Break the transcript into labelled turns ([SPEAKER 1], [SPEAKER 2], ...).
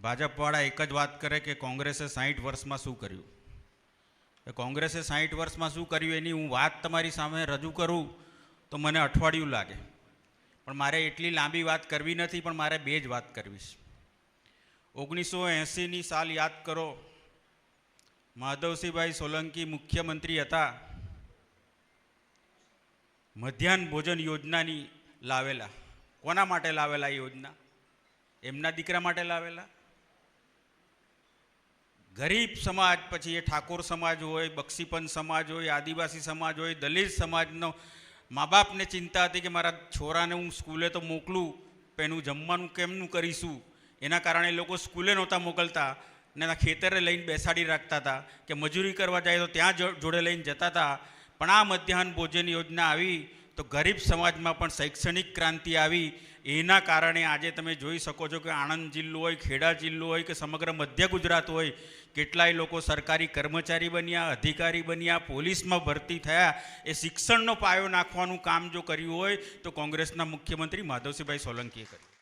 [SPEAKER 1] ભાજપવાળા એક જ વાત કરે કે કોંગ્રેસે 60 વર્ષમાં શું કર્યું. કોંગ્રેસે 60 વર્ષમાં શું કર્યું એની હું વાત તમારી સામે રજૂ કરું તો મને અઠવાડિયું લાગે, પણ મારે એટલી લાંબી વાત કરવી નથી, પણ મારે બે જ વાત કરવી છે. 1980ની સાલ યાદ કરો, માધવસિંહભાઈ સોલંકી મુખ્યમંત્રી હતા. મધ્યાહન ભોજન યોજનાની લાવેલા. કોના માટે લાવેલા એ યોજના? એમના દીકરા માટે લાવેલા. ગરીબ સમાજ, પછી એ ઠાકોર સમાજ હોય, બક્ષીપંથ સમાજ હોય, આદિવાસી સમાજ હોય, દલિત સમાજનો મા બાપને ચિંતા હતી કે મારા છોરાને હું સ્કૂલે તો મોકલું, પણ એનું જમવાનું કેમનું કરીશું. એના કારણે લોકો સ્કૂલે નહોતા મોકલતા ને ખેતરે લઈને બેસાડી રાખતા હતા કે મજૂરી કરવા જાય તો ત્યાં જોડે લઈને જતા હતા. પણ આ મધ્યાહન ભોજન યોજના આવી તો ગરીબ સમાજમાં પણ શૈક્ષણિક ક્રાંતિ આવી. એના કારણે આજે તમે જોઈ શકો છો કે આણંદ જિલ્લો હોય, ખેડા જિલ્લો હોય કે સમગ્ર મધ્ય ગુજરાત હોય, કેટલાય લોકો સરકારી કર્મચારી બન્યા, અધિકારી બન્યા, પોલીસમાં ભરતી થયા. એ શિક્ષણનો પાયો નાખવાનું કામ જો કર્યું હોય તો કોંગ્રેસના મુખ્યમંત્રી માધવસિંહભાઈ સોલંકીએ કર્યું.